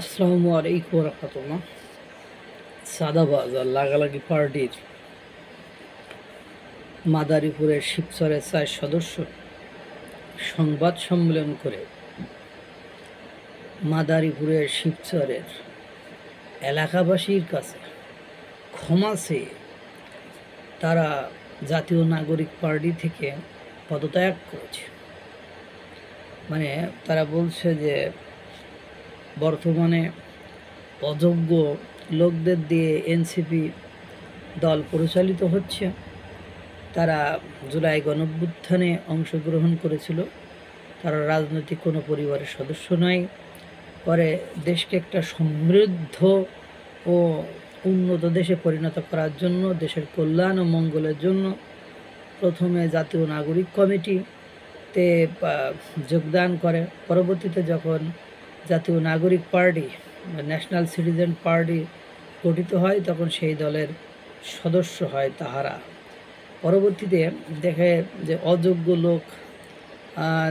আসসালামু আলাইকুম রহমতুল্লাহ। সাদাবাজ আর লাগালাগি পার্টির মাদারীপুরের শিবচরের 4 সদস্য সংবাদ সম্মেলন করে মাদারীপুরের শিবচরের এলাকাবাসীর কাছে ক্ষমা চেয়ে তারা জাতীয় নাগরিক পার্টি থেকে পদত্যাগ করেছে। মানে তারা বলছে যে বর্তমানে অযোগ্য লোকদের দিয়ে এনসিপি দল পরিচালিত হচ্ছে। তারা জুলাই গণঅভ্যুত্থানে অংশগ্রহণ করেছিল, তারা রাজনৈতিক কোনো পরিবারের সদস্য নয়। পরে দেশকে একটা সমৃদ্ধ ও উন্নত দেশে পরিণত করার জন্য, দেশের কল্যাণ ও মঙ্গলের জন্য প্রথমে জাতীয় নাগরিক কমিটিতে যোগদান করে। পরবর্তীতে যখন জাতীয় নাগরিক পার্টি ন্যাশনাল সিটিজেন পার্টি গঠিত হয়, তখন সেই দলের সদস্য হয় তাহারা। পরবর্তীতে দেখে যে অযোগ্য লোক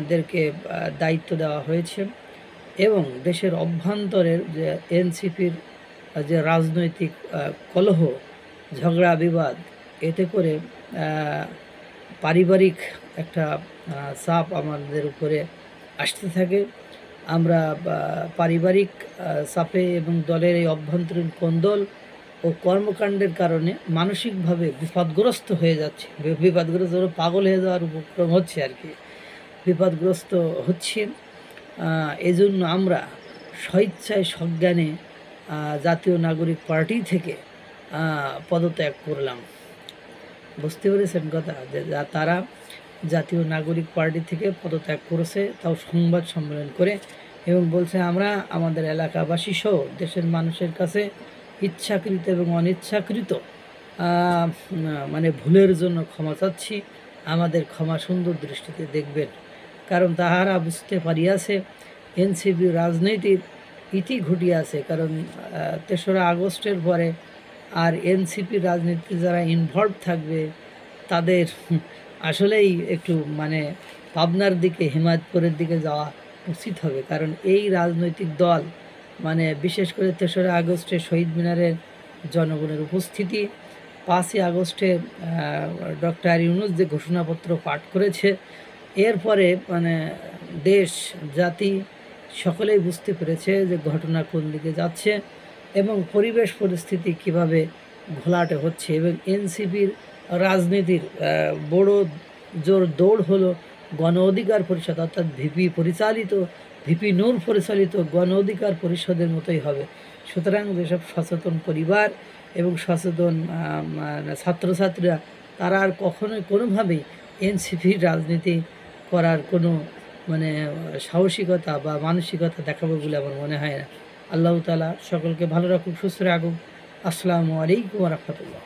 দেরকে দায়িত্ব দেওয়া হয়েছে এবং দেশের অভ্যন্তরের যে এনসিপির যে রাজনৈতিক কলহ, ঝগড়া বিবাদ, এতে করে পারিবারিক একটা চাপ আমাদের উপরে আসতে থাকে। আমরা পারিবারিক চাপে এবং দলের এই অভ্যন্তরীণ কোন্দল ও কর্মকাণ্ডের কারণে মানসিকভাবে বিপদগ্রস্ত হয়ে যাচ্ছে। বিপদগ্রস্ত পাগল হয়ে যাওয়ার উপক্রম হচ্ছে আর কি, বিপদগ্রস্ত হচ্ছে। এজন্য আমরা স্বেচ্ছায় সজ্ঞানে জাতীয় নাগরিক পার্টি থেকে পদত্যাগ করলাম। বুঝতে পেরেছেন কথা, যে তারা জাতীয় নাগরিক পার্টি থেকে পদত্যাগ করেছে, তাও সংবাদ সম্মেলন করে, এবং বলছে আমরা আমাদের এলাকাবাসী সহ দেশের মানুষের কাছে ইচ্ছাকৃত এবং অনিচ্ছাকৃত মানে ভুলের জন্য ক্ষমা চাচ্ছি। আমাদের ক্ষমা সুন্দর দৃষ্টিতে দেখবেন, কারণ তাহারা বুঝতে পারিয়াছে এনসিপি রাজনীতির ইতি ঘটিয়াছে। কারণ 3রা আগস্টের পরে আর এনসিপি রাজনীতিতে যারা ইনভলভ থাকবে তাদের আসলেই একটু মানে পাবনার দিকে, হিমায়তপুরের দিকে যাওয়া উচিত হবে। কারণ এই রাজনৈতিক দল মানে বিশেষ করে 3রা আগস্টে শহীদ মিনারের জনগণের উপস্থিতি, 5ই আগস্টে ডক্টর ইউনূস যে ঘোষণাপত্র পাঠ করেছে, এরপরে মানে দেশ জাতি সকলেই বুঝতে পেরেছে যে ঘটনা কোন দিকে যাচ্ছে এবং পরিবেশ পরিস্থিতি কিভাবে ঘোলাটে হচ্ছে। এবং এনসিপির রাজনীতির বড় জোর দৌড় হলো গণ অধিকার পরিষদ, অর্থাৎ ভিপি নূর পরিচালিত গণ অধিকার পরিষদের মতোই হবে। সুতরাং যেসব সচেতন পরিবার এবং সচেতন ছাত্রছাত্রীরা, তারা আর কখনোই কোনোভাবেই এনসিপির রাজনীতি করার কোনো মানে সাহসিকতা বা মানসিকতা দেখাবো বলে আমার মনে হয় না। আল্লাহ তাআলা সকলকে ভালো রাখুক, সুস্থ রাখুক। আসসালামু আলাইকুম রহমতুল্লাহ।